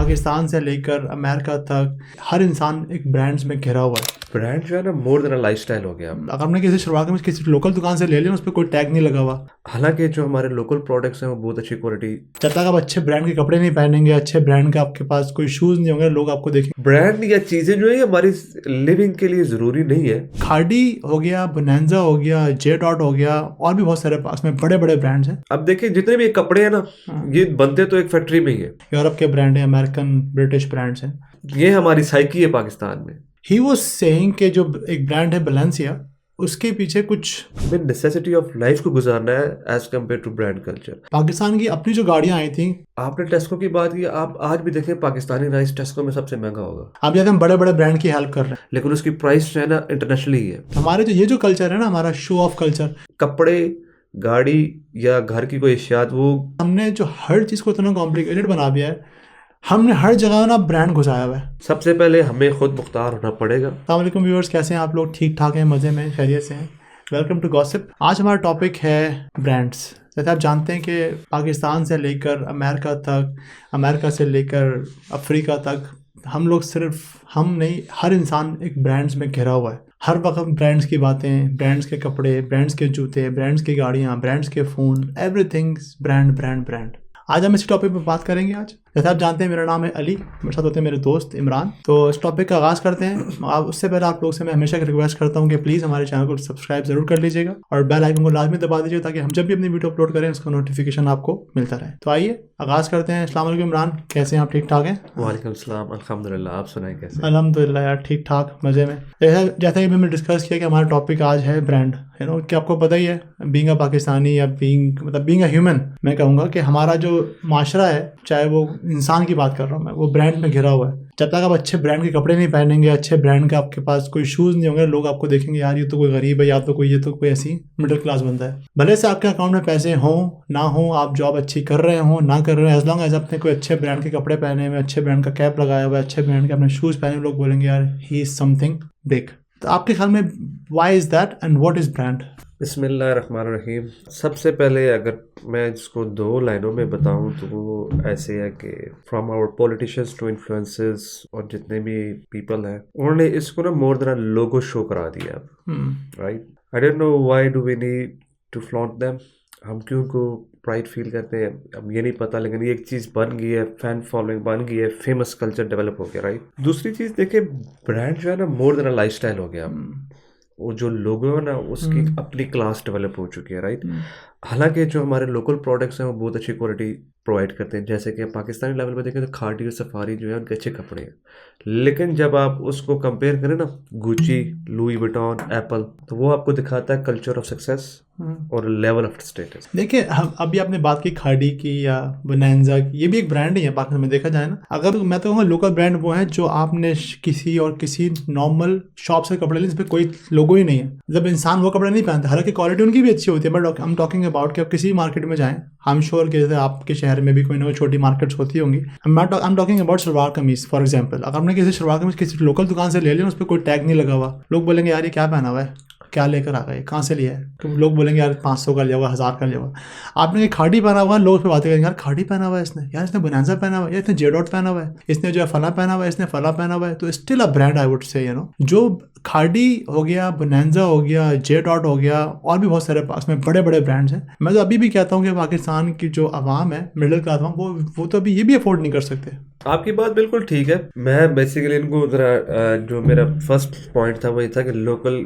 पाकिस्तान से लेकर अमेरिका तक हर इंसान एक ब्रांड्स में घिरा हुआ है। ब्रांड जो है ना मोर देन अ लाइफस्टाइल हो गया। अगर हमने किसी शुरुआत में किसी लोकल दुकान से ले लिया, उस पर कोई टैग नहीं लगा हुआ। हालांकि जो हमारे लोकल प्रोडक्ट्स हैं वो बहुत अच्छी क्वालिटी। जब तक आप अच्छे ब्रांड के कपड़े नहीं पहनेंगे, अच्छे ब्रांड के आपके पास कोई शूज नहीं होंगे, लोग आपको देखेंगे। ब्रांड या चीजें जो है ये हमारी लिविंग के लिए जरूरी नहीं है। खाड़ी हो गया, बोनांजा हो गया, जे डॉट हो गया, और भी बहुत सारे पास में बड़े बड़े ब्रांड्स हैं। अब देखिए जितने भी कपड़े हैं ना, ये बनते तो एक फैक्ट्री में ही है। यूरोप के ब्रांड है, अमेरिकन ब्रिटिश ब्रांड्स हैं। ये हमारी साइकी है पाकिस्तान में। ही वाज सेइंग कि जो एक ब्रांड है बैलेंसिया, उसके पीछे कुछ हमें नेसेसिटी ऑफ लाइफ को गुजारना है as compare to brand culture. Pakistan की अपनी जो गाड़ियां आई थी, आपने टेस्को की बात की, आप आज भी देखें पाकिस्तानी राइस टेस्को में सबसे महंगा होगा। आप जैसे हम बड़े बड़े ब्रांड की हेल्प कर रहे हैं, लेकिन उसकी प्राइस जो है ना इंटरनेशनली ही है। हमारे जो ये जो कल्चर है ना, हमारा शो ऑफ कल्चर, कपड़े, गाड़ी या घर की कोई अशियात, वो हमने जो हर चीज़ को इतना कॉम्प्लिकेटेड बना दिया है। हमने हर जगह ना ब्रांड घुसाया हुआ है। सबसे पहले हमें खुद मुख्तार होना पड़ेगा। अस्सलाम वालेकुम व्यूअर्स, कैसे हैं आप लोग? ठीक ठाक हैं, मज़े में, खैरियत से हैं। Welcome to gossip. आज हमारा टॉपिक है ब्रांड्स। जैसे आप जानते हैं कि पाकिस्तान से लेकर अमेरिका तक, अमेरिका से लेकर अफ्रीका तक, हम लोग सिर्फ हम नहीं, हर इंसान एक ब्रांड्स में घिरा हुआ है। हर वक्त ब्रांड्स की बातें, ब्रांड्स के कपड़े, ब्रांड्स के जूते, ब्रांड्स की गाड़ियाँ, ब्रांड्स के phone, everything brand brand brand. आज हम इस टॉपिक पर बात करेंगे। आज जैसे आप जानते हैं मेरा नाम है अली, मेरे साथ होते हैं मेरे दोस्त इमरान। तो इस टॉपिक का आगाज़ करते हैं। उससे पहले आप लोग से मैं हमेशा रिक्वेस्ट करता हूँ कि प्लीज़ हमारे चैनल को सब्सक्राइब ज़रूर कर लीजिएगा और बेल आइकन को लाजमी दबा दीजिएगा, ताकि हम जब भी अपनी वीडियो अपलोड करें उसका नोटिफिकेशन आपको मिलता रहे। तो आइए आगाज़ करते हैं। अस्सलाम वालेकुम इमरान, कैसे हैं आप? ठीक ठाक हैं? वालेकुम सलाम, अल्हम्दुलिल्लाह। आप सुनाएं कैसे? अल्हम्दुलिल्लाह यार, ठीक ठाक, मज़े में। जैसा कि हमने डिस्कस किया कि हमारा टॉपिक आज है ब्रांड, है ना, कि आपको पता ही है, बीइंग अ पाकिस्तानी या बीइंग अ ह्यूमन, मैं कहूँगा कि हमारा जो माशरा है, चाहे वो इंसान की बात कर रहा हूँ मैं, वो ब्रांड में घिरा हुआ है। जब तक आप अच्छे ब्रांड के कपड़े नहीं पहनेंगे, अच्छे ब्रांड के आपके पास कोई शूज़ नहीं होंगे, लोग आपको देखेंगे यार ये तो कोई गरीब है, या तो कोई ये तो कोई ऐसी मिडिल क्लास बंदा है। भले से आपके अकाउंट में पैसे हों ना हो, आप जॉब अच्छी कर रहे हो ना कर रहे हो, एज लॉन्ग एज आपने कोई अच्छे ब्रांड के कपड़े पहने हुए, अच्छे ब्रांड का कैप लगाया हुआ है, अच्छे ब्रांड के अपने शूज़ पहने हुए, लोग बोलेंगे यार ही इज़ समथिंग बिग। तो आपके ख्याल में why is that and what is brand? बिस्मिल्लाहिर्रहमानिर्रहीम। सबसे पहले अगर मैं इसको दो लाइनों में बताऊं तो वो ऐसे है कि from our politicians to influencers और जितने भी पीपल हैं, उन्होंने इसको ना मोर देन लोगो शो करा दिया। Right, I don't know why do we need to flaunt them. हम क्यों को प्राइड फील करते हैं, अब ये नहीं पता, लेकिन ये एक चीज़ बन गई है, फैन फॉलोइंग बन गई है, फेमस कल्चर डेवलप हो गया। राइट, दूसरी चीज़ देखिए, ब्रांड जो है ना मोर देन अ लाइफस्टाइल हो गया। वो जो लोगो है ना, उसकी अपनी क्लास डेवलप हो चुकी है। राइट, हालांकि जो हमारे लोकल प्रोडक्ट्स हैं वो बहुत अच्छी क्वालिटी प्रोवाइड करते हैं। जैसे कि पाकिस्तानी लेवल पे देखें तो खाड़ी और सफारी जो है उनके अच्छे कपड़े हैं, लेकिन जब आप उसको कंपेयर करें ना गुची, लुई विटॉन, एप्पल, तो वो आपको दिखाता है कल्चर ऑफ सक्सेस और लेवल ऑफ स्टेटस। देखिए, हम अभी आपने बात की खाड़ी की या बोनांजा की, ये भी एक ब्रांड ही है पाकिस्तान में, देखा जाए ना। अगर मैं तो कहूँगा लोकल ब्रांड वो है जो आपने किसी नॉर्मल शॉप से कपड़े लें जिस पे कोई लोगो ही नहीं है, जब इंसान वो कपड़े नहीं पहनते, हालांकि क्वालिटी उनकी भी अच्छी होती है, बट हम टॉकिंग अबाउट कि आप किसी मार्केट में जाएं, आई एम श्योर कि जैसे आपके शहर में भी कोई ना कोई छोटी मार्केट्स होती होंगी। आई am talking about salwar kameez for example. अगर हमने किसी सलवार कमीज किसी लोकल दुकान से ले लिया, उस पर कोई टैग नहीं लगा हुआ, लोग बोलेंगे यार ये क्या पहना हुआ है, क्या लेकर आ गए, कहाँ से लिया है? तो लोग बोलेंगे यार 500 का लिया होगा, 1000 का लिया होगा। आपने ये खाड़ी पहना हुआ है, लोग फिर बातें करेंगे यार खाड़ी पहना हुआ है इसने, यार इसने बोनांजा पहना हुआ है, इसने जे डॉट पहना हुआ है, इसने जो है फला पहना हुआ है, इसने फला पहना हुआ है। तो still a brand I would say, you know, जो खाड़ी हो गया, बोनांजा हो गया, जे डॉट हो गया, और भी बहुत सारे पास में बड़े बड़े ब्रांड्स हैं। मैं तो अभी भी कहता हूँ कि पाकिस्तान की जो आवाम है, मिडिल क्लास आवाम, वो तो अभी ये भी अफोर्ड नहीं कर सकते। आपकी बात बिल्कुल ठीक है। मैं बेसिकली इनको जरा जो मेरा फर्स्ट पॉइंट था वही था कि लोकल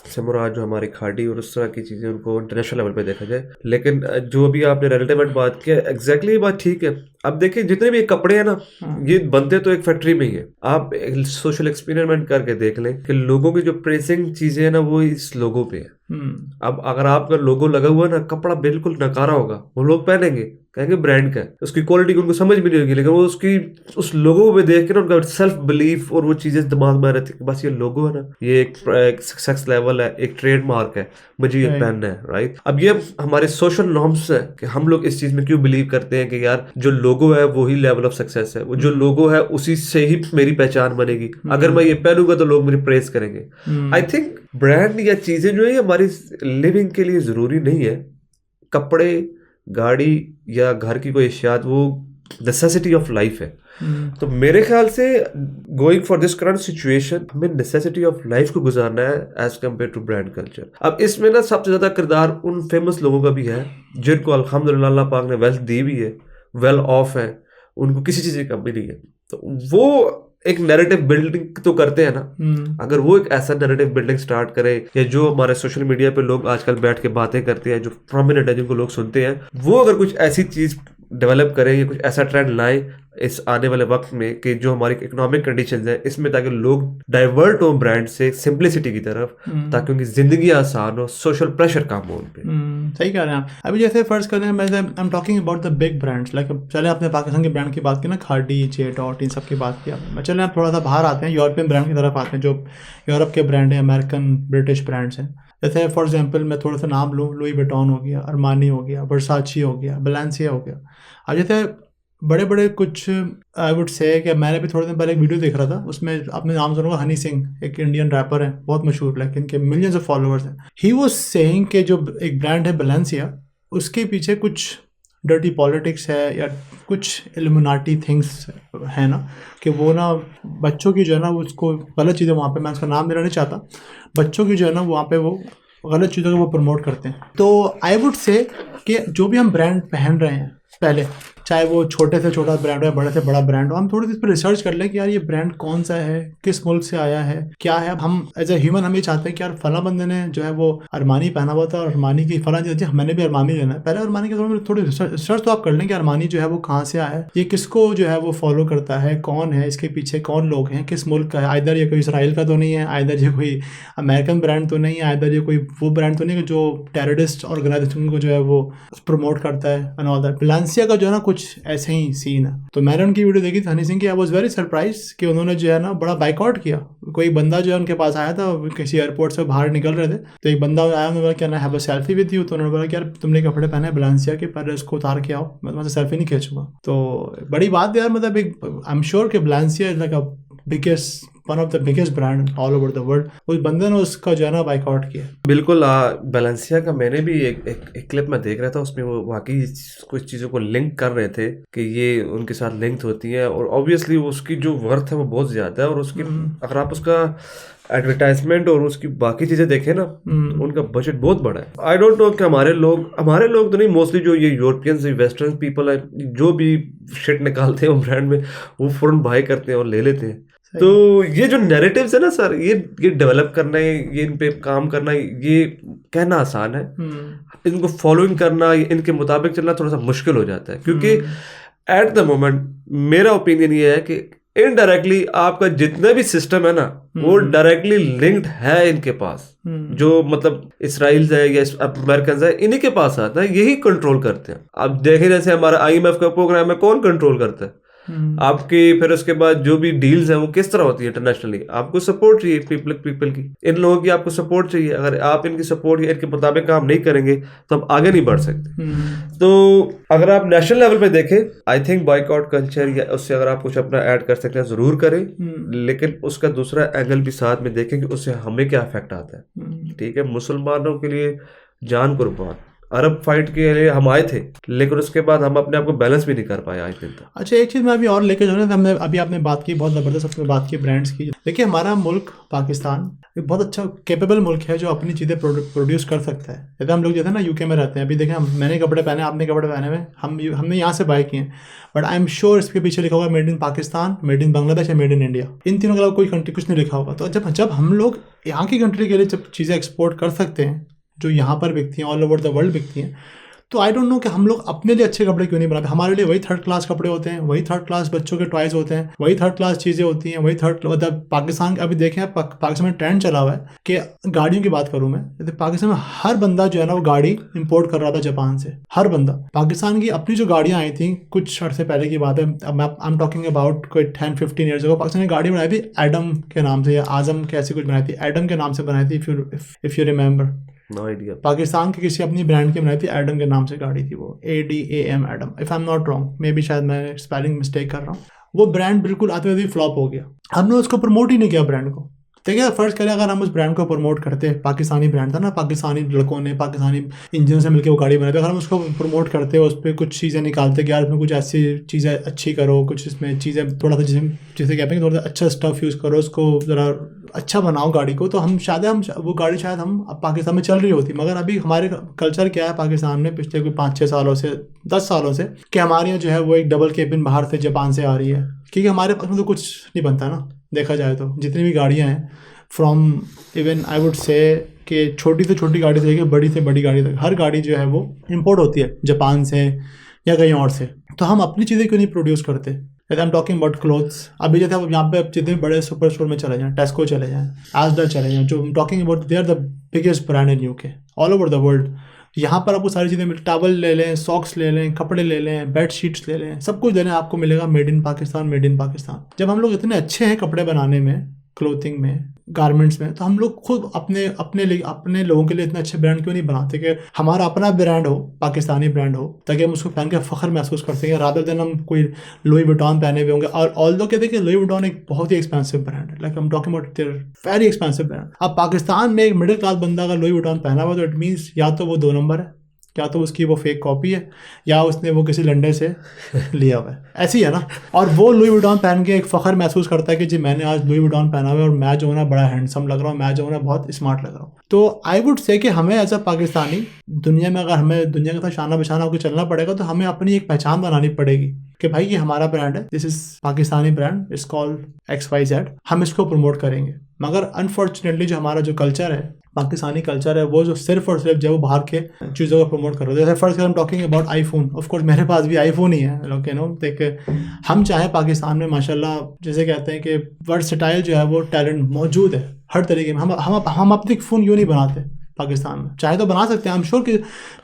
से मुराद जो हमारी खाड़ी और उस तरह की चीज़ें उनको इंटरनेशनल लेवल पे देखा जाए। लेकिन जो भी आपने रिलेटिवेंट बात की है, एग्जैक्टली ये बात ठीक है। अब देखिए जितने भी कपड़े हैं ना, ये बनते तो एक फैक्ट्री में ही है। आप एक सोशल एक्सपेरिमेंट करके देख लें कि लोगों की जो प्रेसिंग चीज़ें हैं ना, वो इस लोगो पे है। अब अगर आपका लोगो लगा हुआ है ना, कपड़ा बिल्कुल नकारा होगा, वो लोग पहनेंगे, कहेंगे ब्रांड का है, उसकी क्वालिटी उनको समझ भी नहीं होगी, लेकिन वो उस लोगो पे देख के ना उनका सेल्फ बिलीफ और वो चीजें दिमाग में रहती है, बस ये लोगो है ना, ये एक सक्सेस लेवल है, एक ट्रेडमार्क है, मुझे ये पहनना है। राइट, अब ये हमारे सोशल नॉर्म्स है कि हम लोग इस चीज में क्यों बिलीव करते हैं कि यार जो लोगो है वही लेवल ऑफ सक्सेस है, वो जो लोगो है उसी से ही मेरी पहचान बनेगी, अगर मैं ये पहनूंगा तो लोग मेरी प्रेस करेंगे। आई थिंक ब्रांड या चीजें जो है हमारी लिविंग के लिए जरूरी नहीं है। कपड़े, गाड़ी या घर की कोई अशियात, वो नेसेसिटी ऑफ लाइफ है। तो मेरे ख्याल से going for this current situation हमें नेसेसिटी ऑफ लाइफ को गुजारना है as compare to brand culture. अब इसमें ना सबसे ज्यादा किरदार उन फेमस लोगों का भी है जिनको अल्हम्दुलिल्लाह अल्लाह पाक ने वेल्थ दी भी है, वेल ऑफ है, उनको किसी चीज की कमी नहीं है। तो वो एक नैरेटिव बिल्डिंग तो करते हैं ना। अगर वो एक ऐसा नैरेटिव बिल्डिंग स्टार्ट करे, या जो हमारे सोशल मीडिया पे लोग आजकल बैठ के बातें करते हैं, जो प्रोमिनेंट है, जिनको लोग सुनते हैं, वो अगर कुछ ऐसी चीज डेवलप करें या कुछ ऐसा ट्रेंड लाए इस आने वाले वक्त में कि जो हमारी इकोनॉमिक कंडीशंस है इसमें, ताकि लोग डाइवर्ट हो ब्रांड से सिंप्लिसिटी की तरफ, ताकि उनकी जिंदगी आसान हो, सोशल प्रेशर कम हो उन पे। सही कह रहे हैं आप। अभी जैसे फर्ज करें, मैं आई am talking about the big brands, like चले आपने पाकिस्तान के ब्रांड की बात की ना, खाड़ी, जेटॉट, इन सब की बात की आपने। चले आप थोड़ा सा बाहर आते हैं, यूरोपियन ब्रांड की तरफ आते हैं, जो यूरोप के ब्रांड हैं, अमेरिकन ब्रिटिश ब्रांड्स हैं। जैसे फॉर एग्जांपल मैं थोड़ा सा नाम लूँ, लुई विटॉन हो गया, अरमानी हो गया, वर्साची हो गया, बैलेंसिया हो गया। अब जैसे बड़े बड़े कुछ आई वुड से कि मैंने भी थोड़े दिन पहले एक वीडियो देख रहा था, उसमें आपने नाम सुना होगा, हनी सिंह, एक इंडियन रैपर है, बहुत मशहूर, लेकिन इनके मिलियंस ऑफ फॉलोअर्स हैं। ही वाज सेइंग कि जो एक ब्रांड है बैलेंसिया, उसके पीछे कुछ डर्टी पॉलिटिक्स है या कुछ इल्यूमिनाटी थिंग्स है ना, कि वो ना बच्चों की जो है ना उसको गलत चीज़ें वहाँ पे, मैं उसका नाम लेना नहीं चाहता, बच्चों की जो है ना वहाँ पे वो गलत चीज़ों को वो प्रमोट करते हैं। तो आई वुड से कि जो भी हम ब्रांड पहन रहे हैं पहले, चाहे वो छोटे से छोटा ब्रांड हो, बड़े से बड़ा ब्रांड हो, हम थोड़ी सी इस पर रिसर्च कर लें कि यार ये ब्रांड कौन सा है, किस मुल्क से आया है, क्या है। हम एज ए ह्यूमन हम ये चाहते हैं कि यार फला बंदे ने जो है वो अरमानी पहना हुआ था, और अरमानी की फला चीज़, मैंने भी अरमानी लेना है, पहले अरमानी के थोड़ी रिसर्च तो आप कर लें कि अरमानी जो है वो कहाँ से आया है, ये किसको जो है वो फॉलो करता है, कौन है इसके पीछे, कौन लोग हैं, किस मुल्क का है। आइदर ये कोई इसराइल का तो नहीं है, आइदर ये कोई अमेरिकन ब्रांड तो नहीं है, आइदर ये कोई वो ब्रांड तो नहीं है जो टेररिस्ट ऑर्गेनाइजेशन को जो है वो प्रमोट करता है एंड ऑल दैट। बैलेंसिया का जो है ना कुछ ऐसे ही सीन है। तो मैंने उनकी वीडियो देखी थी, हनी सिंह की। आई वाज वेरी सरप्राइज कि उन्होंने जो है ना बड़ा बाइकआउट किया। कोई बंदा जो है उनके पास आया था, किसी एयरपोर्ट से बाहर निकल रहे थे, तो एक बंदा आया, उन्होंने बोला क्या ना have a selfie with you. तो उन्होंने बोला कि यार तुमने कपड़े पहने बैलेंसिया के, पहले उसको उतार के आओ, मैं तुम्हारे सेल्फी नहीं खींचूंगा। तो बड़ी बात यार, मतलब एक आई एम श्योर कि Balenciaga is like a biggest, one of the biggest brand all over the world. उस बंदे ने उसका जो है ना बाइकआउट किया। बिल्कुल। बैलेंसिया का मैंने भी एक क्लिप में देख रहा था, उसमें वो वाकई कुछ चीज़ों को लिंक कर रहे थे कि ये उनके साथ लिंक होती है, और ऑब्वियसली उसकी जो वर्थ है वो बहुत ज़्यादा है, और उसकी अगर आप उसका एडवर्टाइजमेंट और उसकी बाकी चीज़ें देखें ना, उनका बजट बहुत बड़ा है। आई डोंट नो कि हमारे लोग तो नहीं, मोस्टली जो ये यूरोपियंस, वेस्टर्न पीपल है, जो भी शिट निकालते हैं वो ब्रांड में, वो फौरन बाय करते हैं और ले लेते हैं। तो ये जो नैरेटिव्स है ना सर, ये डेवलप करना है, ये इन पे काम करना है, ये कहना आसान है, इनको फॉलोइंग करना, इनके मुताबिक चलना थोड़ा सा मुश्किल हो जाता है। क्योंकि एट द मोमेंट मेरा ओपिनियन ये है कि इनडायरेक्टली आपका जितना भी सिस्टम है ना, वो डायरेक्टली लिंक्ड है इनके पास। जो मतलब इसराइल है या अमेरिकन है, इन्हीं के पास आता है, यही कंट्रोल करते हैं। आप देखें जैसे हमारा IMF का प्रोग्राम है, कौन कंट्रोल करता है आपकी, फिर उसके बाद जो भी डील्स हैं वो किस तरह होती है इंटरनेशनली, आपको सपोर्ट चाहिए पीपल की, इन लोगों की आपको सपोर्ट चाहिए। अगर आप इनकी सपोर्ट या इनके मुताबिक काम नहीं करेंगे तो आप आगे नहीं बढ़ सकते। तो अगर आप नेशनल लेवल पे देखें, आई थिंक बॉयकॉट कल्चर या उससे अगर आप कुछ अपना ऐड कर सकते हैं जरूर करें, लेकिन उसका दूसरा एंगल भी साथ में देखें कि उससे हमें क्या इफेक्ट आता है। ठीक है, मुसलमानों के लिए जान कुर्बान, अरब फाइट के लिए हम आए थे, लेकिन उसके बाद हम अपने आप को बैलेंस भी नहीं कर पाए आज दिन तक। अच्छा, एक चीज़ मैं अभी और लेके जाऊँ, हमने अभी आपने बात की, बहुत ज़बरदस्त अपने बात की ब्रांड्स की। देखिए हमारा मुल्क पाकिस्तान एक बहुत अच्छा कैपेबल मुल्क है जो अपनी चीज़ें प्रोड्यूस कर सकता है। जैसे हम लोग जो है ना UK में रहते हैं, अभी देखें मैंने कपड़े पहने, आपने कपड़े पहने हुए, हमने यहाँ से बाय किए हैं, बट आई एम श्योर इसके पीछे लिखा होगा made in Pakistan, made in Bangladesh या मेड इन इंडिया। इन तीनों के अलावा कोई कंट्री कुछ नहीं लिखा होगा। तो जब हम लोग यहाँ की कंट्री के लिए जब चीज़ें एक्सपोर्ट कर सकते हैं जो यहाँ पर बिकती हैं, ऑल ओवर द वर्ल्ड बिकती हैं, तो आई डोंट नो कि हम लोग अपने लिए अच्छे कपड़े क्यों नहीं बनाते। हमारे लिए वही थर्ड क्लास कपड़े होते हैं, वही थर्ड क्लास बच्चों के टॉयज होते हैं, वही थर्ड क्लास चीज़ें होती हैं, वही थर्ड मतलब पाकिस्तान अभी देखें पाकिस्तान में ट्रेंड चला हुआ है कि गाड़ियों की बात करूँ मैं, जैसे पाकिस्तान में हर बंदा जो है ना वो गाड़ी इंपोर्ट कर रहा था जापान से, हर बंदा। पाकिस्तान की अपनी जो गाड़ियाँ आई थी कुछ अर्से पहले की बात है, आई एम टॉकिंग अबाउट कोई 10-15 ईयर्स अगो, पाकिस्तान ने गाड़ी बनाई थी एडम के नाम से या आजम के ऐसी कुछ बनाई थी, एडम के नाम से बनाई थी, if you remember. No idea. Pakistan की किसी अपनी ब्रांड की बनाई थी, एडम के नाम से गाड़ी थी, वो ADAM Adam, if I am not wrong, may be शायद मैं स्पेलिंग मिस्टेक कर रहा हूँ। वो ब्रांड बिल्कुल आते हुए फ्लॉप हो गया, हमने उसको प्रमोट ही नहीं किया ब्रांड को। देखिए फर्स्ट करें, अगर हम उस ब्रांड को प्रमोट करते, पाकिस्तानी ब्रांड था ना, पाकिस्तानी लड़कों ने पाकिस्तानी इंजीनियर से मिलकर वो गाड़ी बनाई, तो अगर हम उसको प्रमोट करते, उस पर कुछ चीज़ें निकालते कि यार इसमें कुछ ऐसी चीज़ें अच्छी करो, कुछ इसमें चीज़ें थोड़ा सा जैसे कहते हैं थोड़ा सा अच्छा स्टफ़ यूज़ करो, उसको ज़रा अच्छा बनाओ गाड़ी को, तो हम वो गाड़ी शायद हम पाकिस्तान में चल रही होती। मगर अभी हमारे कल्चर क्या है पाकिस्तान में पिछले कोई 5-6 सालों से 10 सालों से, कि हमारे यहाँ जो है वो एक डबल केबिन बाहर से जापान से आ रही है, क्योंकि हमारे पास में तो कुछ नहीं बनता ना, देखा जाए तो जितनी भी गाड़ियाँ हैं from even I would say कि छोटी से छोटी गाड़ी से लेकर बड़ी से बड़ी गाड़ी तक, हर गाड़ी जो है वो इंपोर्ट होती है जापान से या कहीं और से। तो हम अपनी चीज़ें क्यों नहीं प्रोड्यूस करते? आई एम टॉकिंग अबाउट क्लोथ्स। अभी जैसे आप यहाँ पे जितने बड़े सुपर स्टोर में चले जाएँ, टेस्को चले जाएँ, आसडा चले जाएँ, जो talking about they are the biggest brand in UK all over the world. यहाँ पर आपको सारी चीज़ें मिल, टावल ले लें, सॉक्स ले लें, कपड़े ले लें, बेड शीट्स ले लें, सब कुछ ले लें, आपको मिलेगा made in Pakistan, made in Pakistan. जब हम लोग इतने अच्छे हैं कपड़े बनाने में, क्लोथिंग में, गारमेंट्स में, तो हम लोग खुद अपने लोगों के लिए इतने अच्छे ब्रांड क्यों नहीं बनाते कि हमारा अपना ब्रांड हो, पाकिस्तानी ब्रांड हो, ताकि हम उसको पहन के फ़ख्र महसूस कर सकें, रादर देन हम कोई लुई वुइटन पहने हुए होंगे। और ऑल्दो कहते हैं कि लुई वुइटन एक बहुत ही एक्सपेंसिव ब्रांड है, like I am talking about their very expensive brand. अब पाकिस्तान में एक मिडिल क्लास बंदा अगर लुई वुइटन पहना हुआ, तो इट मीन्स या तो वो 2 नंबर है, या तो उसकी वो फेक कॉपी है, या उसने वो किसी लंडे से लिया हुआ है, ऐसी है ना। और वो लुई वुइटन पहन के एक फ़ख्र महसूस करता है कि जी मैंने आज लुई वुइटन पहना हुआ है और मैं जो है ना बड़ा हैंडसम लग रहा हूँ, मैं जो है ना बहुत स्मार्ट लग रहा हूँ। तो आई वुड से कि हमें एज अ पाकिस्तानी दुनिया में, अगर हमें दुनिया के साथ शाना बिशाना होकर चलना पड़ेगा, तो हमें अपनी एक पहचान बनानी पड़ेगी कि भाई ये हमारा ब्रांड है, this is Pakistani brand, it's called XYZ, हम इसको प्रमोट करेंगे। मगर अनफॉर्चुनेटली जो हमारा जो कल्चर है, पाकिस्तानी कल्चर है, वो जो सिर्फ और सिर्फ जो वो बाहर के चीज़ों को प्रमोट कर रहे हैं। जैसे फर्स्ट हम talking about iPhone, of course मेरे पास भी आईफोन ही है, लोग नो देख, हम चाहे पाकिस्तान में माशाल्लाह जैसे कहते हैं कि वर्सटाइल जो है वो टैलेंट मौजूद है हर तरीके में। हम अपने फ़ोन क्यों नहीं बनाते पाकिस्तान में? चाहे तो बना सकते हैं, आई एम श्योर कि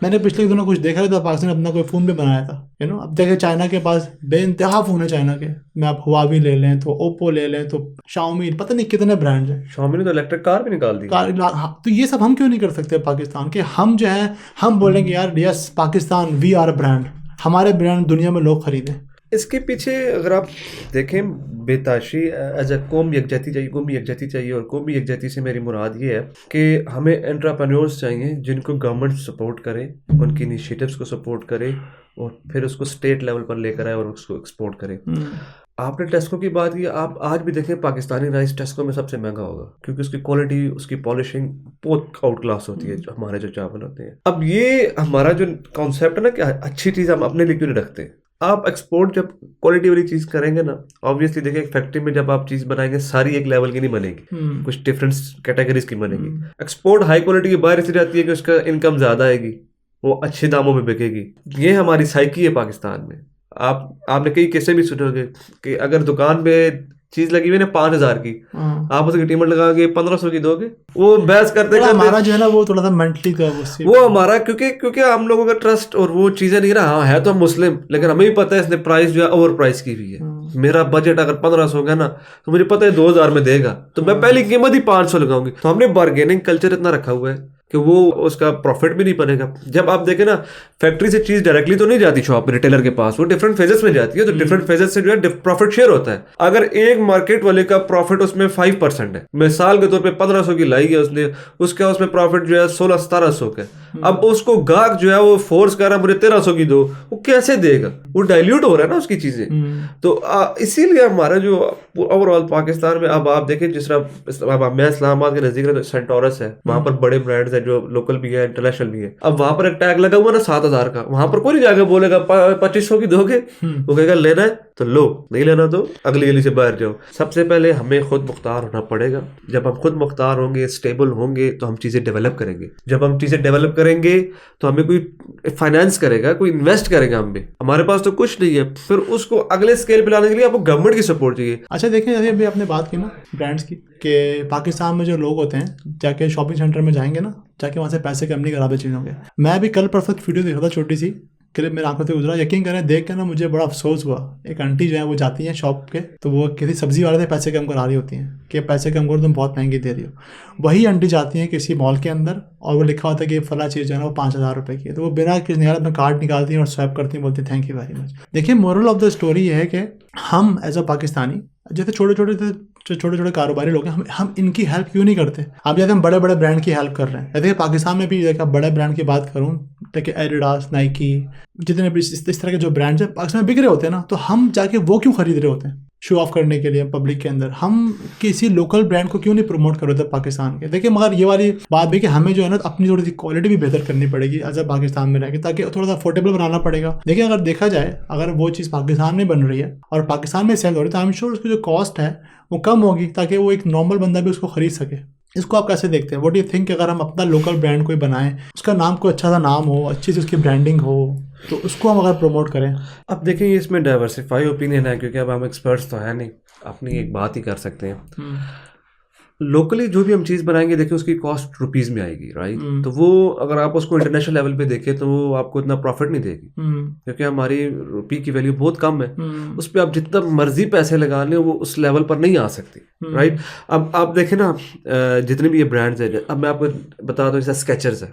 मैंने पिछले दिनों कुछ देखा था, पाकिस्तान ने अपना कोई फ़ोन भी बनाया था, यू नो। अब देखें चाइना के पास बेइंतहा फ़ोन है, चाइना के में आप हुआवी ले लें, तो ओप्पो ले लें, तो शाओमी, पता नहीं कितने ब्रांड्स हैं। शाओमी ने तो इलेक्ट्रिक कार भी निकाल दी। तो ये सब हम क्यों नहीं कर सकते पाकिस्तान के? हम जो है हम बोलेंगे यार yes Pakistan, we are brand, हमारे ब्रांड दुनिया में लोग खरीदें। इसके पीछे अगर आप देखें बेताशी एज अ कौम यकजहती चाहिए, कौमी यकजहती चाहिए। और कौमी यकजहती से मेरी मुराद ये है कि हमें एंटरप्रेन्योर्स चाहिए जिनको गवर्नमेंट सपोर्ट करे, उनकी इनिशिएटिव्स को सपोर्ट करे और फिर उसको स्टेट लेवल पर लेकर आए और उसको एक्सपोर्ट करे। आपने टेस्को की बात की, आप आज भी देखें पाकिस्तानी राइस टेस्को में सबसे महंगा होगा, क्योंकि उसकी क्वालिटी, उसकी पॉलिशिंग बहुत आउट क्लास होती है जो हमारे जो चावल होते हैं। अब ये हमारा जो कॉन्सेप्ट है ना कि अच्छी चीज़ हम अपने लिए क्यों नहीं रखते। आप एक्सपोर्ट जब क्वालिटी वाली चीज़ करेंगे ना, ऑब्वियसली देखिए एक फैक्ट्री में जब आप चीज़ बनाएंगे सारी एक लेवल की नहीं बनेगी, कुछ डिफरेंट कैटेगरीज की बनेगी। एक्सपोर्ट हाई क्वालिटी की बाहर इसलिए आती है कि उसका इनकम ज़्यादा आएगी, वो अच्छे दामों में बिकेगी। ये हमारी साइकी है पाकिस्तान में। आपने कई केसें भी सुनोगे कि अगर दुकान में चीज लगी हुई है 5,000 की, आप उसकी कीमत लगाओगे 1,500 की दोगे, वो बहस करते करते हमारा जो है ना वो थोड़ा सा मेंटली का वो हमारा क्योंकि हम लोगों का ट्रस्ट और वो चीजें नहीं रहा। है तो मुस्लिम, लेकिन हमें भी पता है इसने प्राइस जो है ओवर प्राइस की हुई है। मेरा बजट अगर 1,500 का ना, तो मुझे पता है 2,000 में देगा, तो मैं पहली कीमत ही 500 लगाऊंगी। तो हमने बार्गेनिंग कल्चर इतना रखा हुआ है कि वो उसका प्रॉफिट भी नहीं बनेगा। जब आप देखें ना, फैक्ट्री से चीज डायरेक्टली तो नहीं जाती शॉप में, रिटेलर के पास, वो डिफरेंट फेजेस में जाती है। तो डिफरेंट फेजेस से जो है प्रॉफिट शेयर होता है। अगर एक मार्केट वाले का प्रॉफिट उसमें 5% है, मिसाल के तौर पे 1,500 की लाई है उसने, उसमें प्रॉफिट जो है 1600-1700 का। अब उसको गाहक जो है वो फोर्स कर रहा है मुझे 1,300 की दो, वो कैसे देगा? वो डाइल्यूट हो रहा है ना उसकी चीजें। तो इसीलिए हमारा जो ओवरऑल पाकिस्तान में, अब आप देखें जिस तरह मैं इस्लामाबाद के नजदीक सेंटोरस है, वहां पर बड़े ब्रांड्स है जो लोकल भी है, इंटरनेशनल भी है। अब वहां पर एक टैग लगा हुआ ना 7,000 का, वहां पर कोई नहीं जाकर बोलेगा 2,500 की दोगे, वो कहेगा लेना है तो लो, नहीं लेना तो अगली गली से बाहर जाओ। सबसे पहले हमें खुद मुख्तार होना पड़ेगा। जब हम खुद मुख्तार होंगे, स्टेबल होंगे, तो हम चीजें डेवलप करेंगे। जब हम चीजें डेवलप करेंगे तो हमें कोई फाइनेंस करेगा, कोई इन्वेस्ट करेगा हमें। हमारे पास तो कुछ नहीं है, फिर उसको अगले स्केल पे लाने के लिए आपको गवर्नमेंट की सपोर्ट चाहिए। अच्छा देखें, जैसे अभी आपने बात की ना ब्रांड्स की, कि पाकिस्तान में जो लोग होते हैं जाके शॉपिंग सेंटर में जाएंगे ना, जाके वहाँ से पैसे कम नहीं कराते चीज़ों के। मैं भी कल परसों वीडियो देख रहा था, छोटी सी क्लिप मेरे आंखों से गुजरा, यकीन करें देख के ना मुझे बड़ा अफसोस हुआ। एक आंटी जो है वो जाती हैं शॉप के, तो वो किसी सब्जी वाले से पैसे कम करा रही होती हैं कि पैसे कम करो, तुम बहुत महंगी दे रही हो। वही आंटी जाती हैं किसी मॉल के अंदर और वो लिखा होता है कि फला चीज़ जो है ना वो 5,000 रुपये की है, तो वो बिना किसी निकाल अपना कार्ड निकालती हैं और स्वैप करती हैं, बोलती हैं थैंक यू वेरी मच। देखिए मोरल ऑफ द स्टोरी ये है कि हम एज अ पाकिस्तानी जैसे छोटे छोटे कारोबारी लोग हैं, हम इनकी हेल्प क्यों नहीं करते? अब जैसे हम बड़े बड़े ब्रांड की हेल्प कर रहे हैं, जैसे पाकिस्तान में भी देखा बड़े ब्रांड की बात करूँ, देखिए एडिडास, नाइकी, जितने भी इस तरह के जो ब्रांड्स हैं पाकिस्तान में बिक रहे होते हैं ना, तो हम जाके वो क्यों खरीद रहे होते हैं शो ऑफ करने के लिए पब्लिक के अंदर? हम किसी लोकल ब्रांड को क्यों नहीं प्रमोट कर रहे थे पाकिस्तान के? देखिए मगर ये वाली बात भी कि हमें जो है ना अपनी थोड़ी सी क्वालिटी भी बेहतर करनी पड़ेगी एज अ पाकिस्तान में रह के, ताकि थोड़ा सा अफोर्डेबल बनाना पड़ेगा। देखिए अगर देखा जाए, अगर वो चीज़ पाकिस्तान में बन रही है और पाकिस्तान में सेल हो रही है, तो आई एम श्योर उसकी जो कॉस्ट है वो कम होगी, ताकि वो एक नॉर्मल बंदा भी उसको खरीद सके। इसको आप कैसे देखते हैं? What do you think? अगर हम अपना लोकल ब्रांड कोई बनाएं, उसका नाम कोई अच्छा सा नाम हो, अच्छी सी उसकी ब्रांडिंग हो, तो उसको हम अगर प्रमोट करें। अब देखिए इसमें डाइवर्सिफाई ओपिनियन है, क्योंकि अब हम एक्सपर्ट्स तो है नहीं, अपनी एक बात ही कर सकते हैं। लोकली जो भी हम चीज़ बनाएंगे, देखिए उसकी कॉस्ट रुपीज़ में आएगी, राइट? तो वो अगर आप उसको इंटरनेशनल लेवल पे देखें तो वो आपको इतना प्रॉफिट नहीं देगी, क्योंकि हमारी रुपये की वैल्यू बहुत कम है। उस पर आप जितना मर्जी पैसे लगा लें वो उस लेवल पर नहीं आ सकती, राइट? अब आप देखें ना, जितने भी ये ब्रांड्स हैं, अब मैं आपको बता दूं, जैसे स्केचर्स है,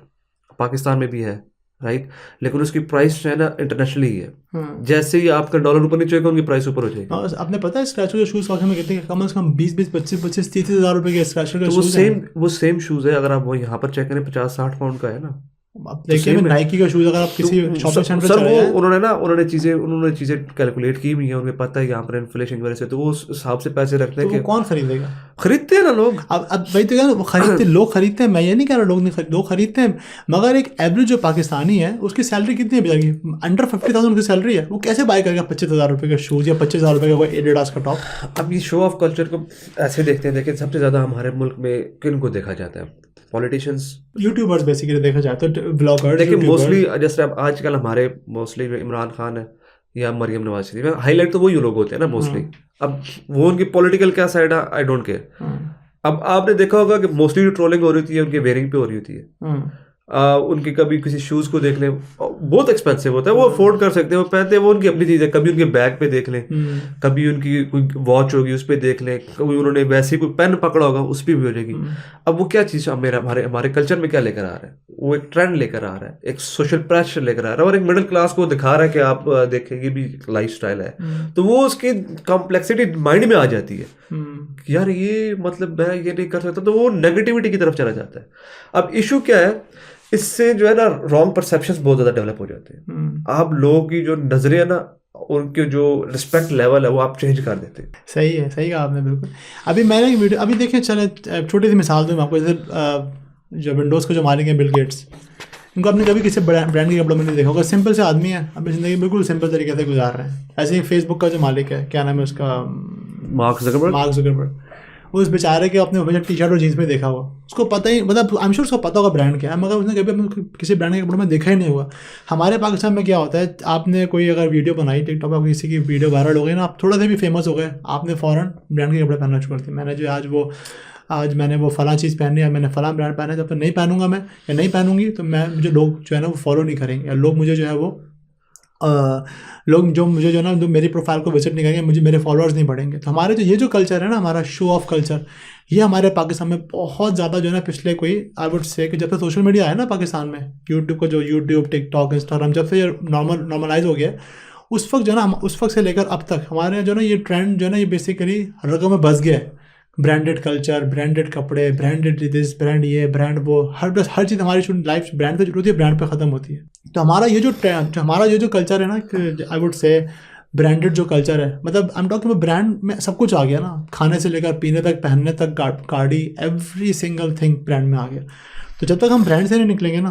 पाकिस्तान में भी है, राइट? लेकिन उसकी प्राइस जो है ना इंटरनेशनली ही है। जैसे ही आपका डॉलर ऊपर नीचे होगा, उनकी प्राइस ऊपर हो जाएगी। आपने पता है स्क्रैचर के शूज़ में कितने, कम से कम 20-25 30 हज़ार रुपए के स्क्रैचर के तो शूज़ हैं। वो सेम शूज़ है, अगर आप वो यहाँ पर चेक करें 50-60 पाउंड का है ना। अब देखिए नाइकी का शूज़ अगर आप किसी शॉपिंग सेंटर सर वो उन्होंने चीज़ें कैलकुलेट की हुई है, उन्हें पता है यहाँ पर इन्फ्लेशन की वजह से, तो वो उस हिसाब से पैसे रखते हैं। तो वो कौन खरीदेगा? खरीदते हैं ना लोग। अब वही तो यार, वो खरीदते, लोग खरीदते हैं, मैं ये नहीं कह रहा लोग नहीं खरीदते, लोग खरीदते हैं, मगर एक एवरेज जो पाकिस्तानी है उसकी सैलरी कितनी है बेचारी? अंडर 50,000 उसकी सैलरी है, वो कैसे बाय करेगा 25,000 रुपये का शूज़ या 25,000 रुपये का कोई एडिडास का टॉप? अब ये शो ऑफ कल्चर को ऐसे देखते हैं। देखिए सबसे ज़्यादा हमारे मुल्क में किन को देखा जाता है? पॉलिटिशियंस, यूट्यूबर्स, बेसिकली देखा जाए तो ब्लॉगर्स। देखिए मोस्टली जैसे अब आजकल हमारे मोस्टली इमरान खान है या मरियम नवाज शरीफ, हाईलाइट तो वही लोग होते हैं ना मोस्टली। अब वो उनकी पॉलिटिकल क्या साइड है, आई डोंट केयर। अब आपने देखा होगा कि मोस्टली जो ट्रोलिंग हो रही थी उनके वेयरिंग पे हो रही होती है। उनके कभी किसी शूज़ को देख लें, बहुत एक्सपेंसिव होता है, वो अफोर्ड कर सकते हैं, वो पहनते हैं, वो उनकी अपनी चीज़ है। कभी उनके बैग पे देख लें, कभी उनकी कोई वॉच होगी उस पर देख लें, कभी उन्होंने वैसे ही कोई पेन पकड़ा होगा उस पर भी हो जाएगी। अब वो क्या चीज़ हमारे कल्चर में क्या लेकर आ रहा है? वो एक ट्रेंड लेकर आ रहा है, एक सोशल प्रेशर लेकर आ रहा है, और एक मिडिल क्लास को दिखा रहा है कि आप देखें ये भी लाइफ स्टाइल है। तो वो उसकी कॉम्प्लेक्सिटी माइंड में आ जाती है कि यार ये मतलब मैं ये नहीं कर सकता, तो वो नेगेटिविटी की तरफ चला जाता है। अब इशू क्या है, इससे जो है ना रॉन्ग परसेप्शंस बहुत ज़्यादा डेवलप हो जाते हैं। आप लोगों की जो नजरें है ना, उनके जो रिस्पेक्ट लेवल है वो आप चेंज कर देते हैं। सही है, सही कहा आपने बिल्कुल। अभी मैंने एक वीडियो, अभी देखिए चले छोटी सी मिसाल दूँ मैं आपको, जैसे जो विंडोज़ के जो मालिक हैं बिल गेट्स, इनको आपने कभी किसी ब्रांड के कपड़ों में नहीं देखा होगा। सिंपल से आदमी है, अपनी ज़िंदगी बिल्कुल सिंपल तरीके से गुजार रहे हैं। ऐसे ही फेसबुक का जो मालिक है, क्या नाम है उसका, मार्क ज़ुकरबर्ग, उस बेचारे के अपने हमेशा टी शर्ट और जीन्स में देखा हुआ, उसको पता ही, मतलब आई एम श्योर उसको पता होगा ब्रांड क्या है, मगर उसने कभी अपने किसी ब्रांड के कपड़ों में देखा ही नहीं हुआ। हमारे पाकिस्तान में क्या होता है, आपने कोई अगर वीडियो बनाई टिकटॉक पर, किसी की वीडियो वायरल हो गई ना, आप थोड़ा सा भी फेमस हो गए, आपने फ़ौरन ब्रांड के कपड़े पहनना शुरू कर दिए। आज मैंने वो फलां चीज़ पहनी है, मैंने फलां ब्रांड पहना है, जब तक नहीं पहनूंगा मैं या नहीं पहनूंगी तो मुझे लोग जो है ना वो फॉलो नहीं करेंगे, या लोग मुझे जो है वो लोग जो मुझे जो ना जो मेरी प्रोफाइल को विजिट नहीं करेंगे, मुझे मेरे फॉलोअर्स नहीं बढ़ेंगे। तो हमारे जो ये जो कल्चर है ना, हमारा शो ऑफ कल्चर, ये हमारे पाकिस्तान में बहुत ज़्यादा जो है ना पिछले कोई आई वुड से कि जब से सोशल मीडिया है ना पाकिस्तान में, यूट्यूब टिकटॉक इंस्टाग्राम, जब से ये नॉर्मलाइज हो गया, उस वक्त जो है ना, उस वक्त से लेकर अब तक हमारे जो ना ये ट्रेंड जो है ना, ये बेसिकली रगों में बस गया है। ब्रांडेड कल्चर, ब्रांडेड कपड़े, ब्रांडेड दिस, ब्रांड ये, ब्रांड वो, हर चीज़ हमारी लाइफ ब्रांड पे होती है, ब्रांड पे ख़त्म होती है। तो हमारा ये जो कल्चर है ना, आई वुड से ब्रांडेड जो कल्चर है, मतलब आई एम टॉकिंग ब्रांड में सब कुछ आ गया ना, खाने से लेकर पीने तक, पहनने तक, गाड़ी, एवरी सिंगल थिंग ब्रांड में आ गया। तो जब तक हम ब्रांड से नहीं निकलेंगे ना,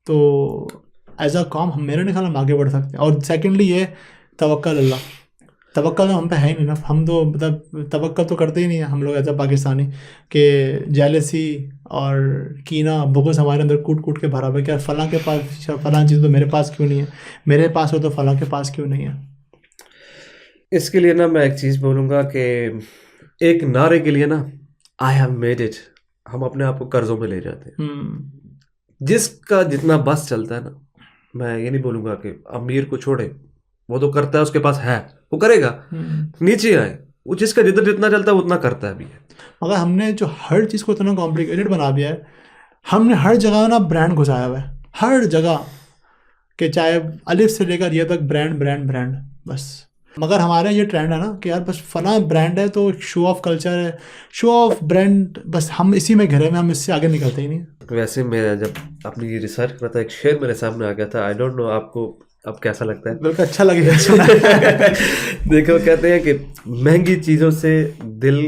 तो एज अ कॉम हम, मेरे ख्याल हम आगे बढ़ सकते हैं। और सेकेंडली ये तवक्कल अल्लाह, तवक्कल हम पे है ही नहीं ना, हम तो मतलब तवक्कल तो करते ही नहीं है हम लोग एज अ पाकिस्तानी, के जेलसी और कीना बुग़्ज़ हमारे अंदर कूट कूट के भरा हुआ है। क्या फ़लाँ के पास फ़लाँ चीज़ तो मेरे पास क्यों नहीं है, मेरे पास हो तो फ़लाँ के पास क्यों नहीं है। इसके लिए ना मैं एक चीज़ बोलूँगा कि एक नारे के लिए ना, आई हैव मेड इट, हम अपने आप को कर्ज़ों में ले जाते हैं। जिसका जितना बस चलता है ना, मैं ये नहीं बोलूँगा कि अमीर को छोड़े, वो तो करता है, उसके पास है वो करेगा, नीचे आए वो जिसका जितना चलता है उतना करता है भी है। मगर हमने जो हर चीज़ को इतना कॉम्प्लिकेटेड बना दिया है, हमने हर जगह ना ब्रांड घुसाया हुआ है, हर जगह के, चाहे अलिफ से लेकर ये तक ब्रांड ब्रांड ब्रांड, बस मगर हमारे ये ट्रेंड है ना कि यार बस फला ब्रांड है तो शो ऑफ कल्चर है, शो ऑफ ब्रांड, बस हम इसी में घिरे में, हम इससे आगे निकलते ही नहीं। वैसे मैं जब अपनी ये रिसर्च कर रहा था, एक शेर मेरे सामने आ गया था, आई डोंट नो आपको अब कैसा लगता है। बिल्कुल अच्छा लगेगा सुना। देखो कहते हैं कि महंगी चीज़ों से दिल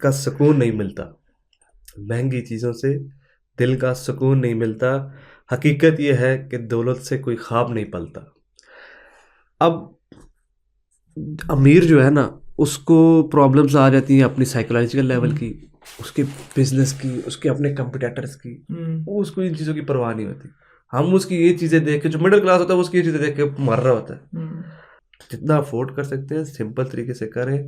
का सुकून नहीं मिलता, महंगी चीज़ों से दिल का सुकून नहीं मिलता, हकीकत यह है कि दौलत से कोई ख्वाब नहीं पलता। अब अमीर जो है ना, उसको प्रॉब्लम्स आ जाती हैं अपनी साइकोलॉजिकल लेवल की, उसके बिजनेस की, उसके अपने कंपिटिटर्स की, वो उसको इन चीज़ों की परवाह नहीं होती। हम उसकी ये चीज़ें देख के, जो मिडिल क्लास होता है उसकी ये चीज़ें देख के मर रहा होता है। जितना अफोर्ड कर सकते हैं सिंपल तरीके से करें,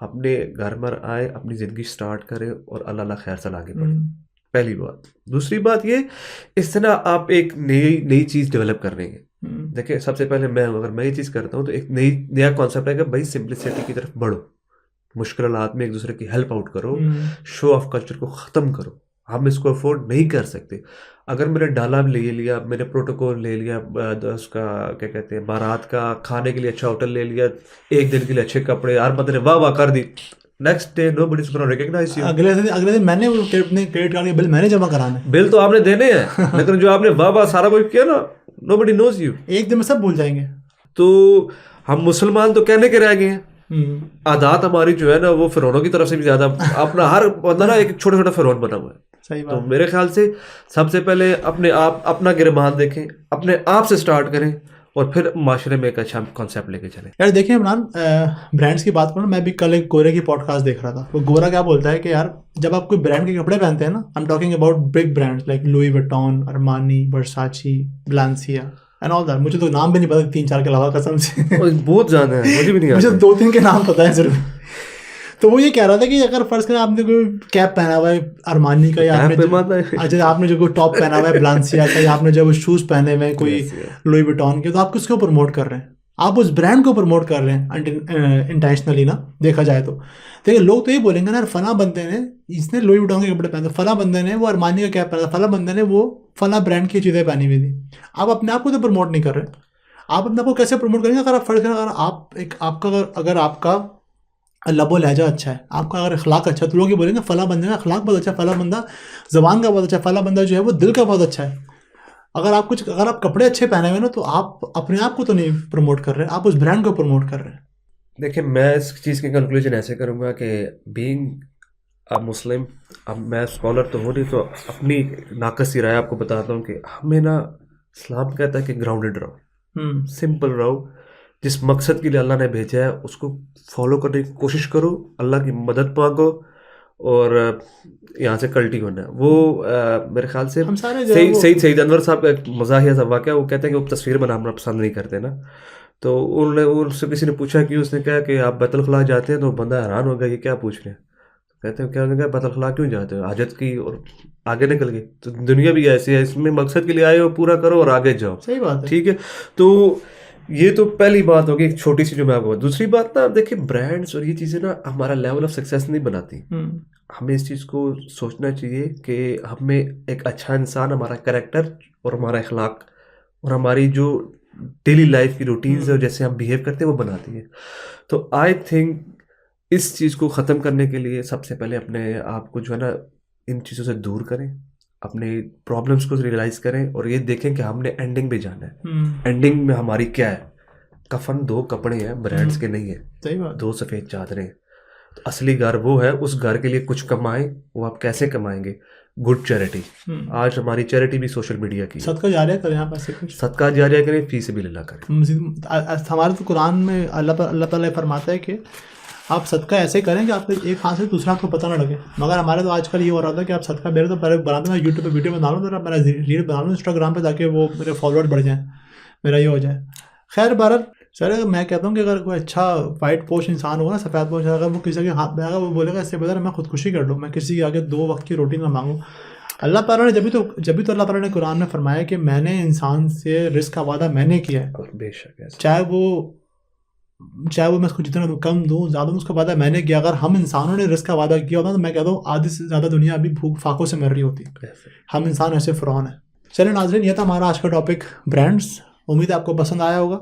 अपने घर में आए, अपनी ज़िंदगी स्टार्ट करें और अल्लाह खैर से आगे बढ़े। पहली बात। दूसरी बात ये, इस तरह आप एक नई चीज़ डेवलप कर रहे हैं। देखिए सबसे पहले अगर मैं ये चीज़ करता हूँ तो एक नया कॉन्सेप्ट है कि भाई सिंपलिसिटी की तरफ बढ़ो, मुश्किल हालात में एक दूसरे की हेल्प आउट करो, शो ऑफ कल्चर को ख़त्म करो। हम इसको अफोर्ड नहीं कर सकते। अगर मैंने डाला ले लिया, मैंने प्रोटोकॉल ले लिया, उसका क्या कहते हैं, बारात का खाने के लिए अच्छा होटल ले लिया, एक दिन के लिए अच्छे कपड़े, हर बंदे ने वाह वाह कर दी, next day nobody is gonna recognise you. अगले दिन मैंने अपने क्रेडिट कार्ड के बिल मैंने जमा कराने, बिल तो आपने देने हैं, लेकिन जो आपने वाह वाह सारा कुछ किया ना, नोबडी नोज यू। एक दिन में सब भूल जाएंगे। तो हम मुसलमान तो कहने के रह गए हैं, आदात हमारी जो है ना वो फिरौनों की तरफ से भी ज्यादा, अपना हर बंदा ना एक छोटा छोटा फिरौन बना हुआ है। सही बात। तो मेरे ख्याल से सबसे पहले अपने आप, अपना गिरबान देखें, अपने आप से स्टार्ट करें और फिर माशरे में एक अच्छा कॉन्सेप्ट लेके चलें। यार देखिए इमरान, ब्रांड्स की बात करूँ, मैं भी कल एक गोरे की पॉडकास्ट देख रहा था। वो गोरा क्या बोलता है कि यार जब आप कोई ब्रांड के कपड़े पहनते हैं ना, I am talking about big brands like Louis Vuitton, Armani, Versace, Balenciaga and all that, मुझे तो नाम भी नहीं पता 3-4 के अलावा, कसम से बहुत ज़्यादा है, मुझे भी नहीं मुझे 2-3 के नाम पता है सिर्फ। तो वो ये कह रहा था कि अगर फर्ज करें आपने कोई कैप पहना हुआ है अरमानी का, या आपने जो कोई टॉप पहना हुआ है ब्लांसिया का, या आपने जब शूज़ पहने हुए हैं कोई लुई विटॉन के, तो आप किसको प्रमोट कर रहे हैं? आप उस ब्रांड को प्रमोट कर रहे हैं इंटेंशनली ना, देखा जाए तो। देखिए लोग तो ये बोलेंगे ना, फला बंदे ने इसने लुई विटॉन के कपड़े पहने, फला बंदे ने वो अरमानी का कैप पहना, फला बंदे ने वो फला ब्रांड की चीज़ें पहनी हुई थी। आप अपने आप को तो प्रमोट नहीं कर रहे। आप अपने आप को कैसे प्रमोट करेंगे? अगर आप फर्ज करें, अगर आपका लबो लहजा अच्छा है, आपका अगर अखलाक अच्छा है, तो लोग ये बोलेंगे फला बंदे का अखलाक बहुत अच्छा है, फला बंदा ज़बान का बहुत अच्छा है, फला बंदा जो है वो दिल का बहुत अच्छा है। अगर आप कपड़े अच्छे पहने हुए ना, तो आप अपने आप को तो नहीं प्रमोट कर रहे, आप उस ब्रांड को प्रमोट कर रहे हैं। देखिए मैं इस चीज़ की कंक्लूजन ऐसे करूँगा कि बीइंग अ मुस्लिम, अब मैं स्कॉलर तो हूँ नहीं, तो अपनी नाकसी राय आपको बताता हूँ कि हमें ना इस्लाम कहता है कि ग्राउंडेड रहो, सिंपल रहो, जिस मकसद के लिए अल्लाह ने भेजा है उसको फॉलो करने की कोशिश करो, अल्लाह की मदद मांगो और यहाँ से कल्टी होना है। वो मेरे ख्याल से सईद अनवर साहब का एक मज़ाहिया सा वाक़या, वो कहते हैं कि वो तस्वीर बनाना पसंद नहीं करते ना, तो उनसे किसी ने पूछा कि, उसने कहा कि आप बैतुल खला जाते हैं, तो बंदा हैरान हो गया, ये क्या पूछ रहे हैं। कहते हैं क्या बैतुल खला क्यों जाते हो? हाजत की, और आगे निकल गए। तो दुनिया भी ऐसी है, इसमें मकसद के लिए आए हो, पूरा करो और आगे जाओ। सही बात है। ठीक है, तो ये तो पहली बात होगी, एक छोटी सी जो मैं आपको। दूसरी बात ना, देखिए ब्रांड्स और ये चीज़ें ना हमारा लेवल ऑफ सक्सेस नहीं बनाती। हमें इस चीज़ को सोचना चाहिए कि हमें एक अच्छा इंसान, हमारा कैरेक्टर और हमारा अखलाक और हमारी जो डेली लाइफ की रूटीन्स है और जैसे हम बिहेव करते हैं वो बनाती है। तो आई थिंक इस चीज़ को ख़त्म करने के लिए सबसे पहले अपने आप को जो है ना इन चीज़ों से दूर करें, अपने प्रॉब्लम्स को रियलाइज़ करें और ये देखें कि हमने एंडिंग पे जाना है। एंडिंग में हमारी क्या है? कफन 2 कपड़े हैं, ब्रांड्स के नहीं है। सही बात। 2 सफ़ेद चादरें हैं। तो असली घर वो है, उस घर के लिए कुछ कमाएं। वो आप कैसे कमाएंगे? Good charity. आज हमारी चैरिटी भी सोशल मीडिया की, सदका जारिया करें, आप ऐसे कुछ सदका जारिया करें, फी सबिलिल्लाह करें। हमारे तो कुरान में अल्लाह ताला फरमाता है कि आप सदका ऐसे करें कि आपके एक हाथ से दूसरा हाथ को पता ना लगे। मगर हमारे तो आजकल ये हो रहा था कि आप सदका, मेरे तो पहले बनाते हैं यूट्यूब पे वीडियो बना लूँ, तो मेरा रील बना लूँ इंस्टाग्राम पे, ताकि वो मेरे फॉलोअर बढ़ जाएँ, मेरा ये हो जाए। खैर बहरहाल सर, मैं कहता हूँ कि अगर कोई अच्छा वाइट पोश इंसान होगा ना, सफ़ेद पोश, अगर वो किसी के हाथ में आएगा, वो बोलेगा इससे बेहतर मैं खुदकुशी कर लूँ, मैं किसी के आगे 2 वक्त की रोटी ना मांगूँ। अल्लाह ताला ने जब भी तो अल्लाह ताला ने कुरान में फरमाया कि मैंने इंसान से रिस्क का वादा मैंने किया है। बेशक, चाहे वो मैं उसको जितना कम दूँ ज़्यादा दूँ, उसका वादा मैंने किया। अगर हम इंसानों ने रिस्क का वादा किया होता तो मैं कहता हूँ आधे से ज़्यादा दुनिया अभी भूख फाकों से मर रही होती। हम इंसान ऐसे फ़िरौन हैं। चलिए नाज़रीन, यह था हमारा आज का टॉपिक, ब्रांड्स। उम्मीद है आपको पसंद आया होगा।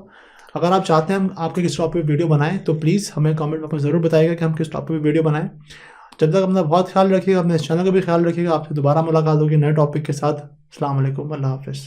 अगर आप चाहते हैं हम आपके किस टॉपिक पे वीडियो बनाएं तो प्लीज़ हमें कमेंट में ज़रूर बताइएगा कि हम किस टॉपिक पे वीडियो बनाएं। जब तक अपना बहुत ख्याल रखिएगा, अपने इस चैनल का भी ख्याल रखिएगा। आपसे दोबारा मुलाकात होगी नए टॉपिक के साथ। अस्सलाम वालेकुम, अल्लाह हाफ़िज़।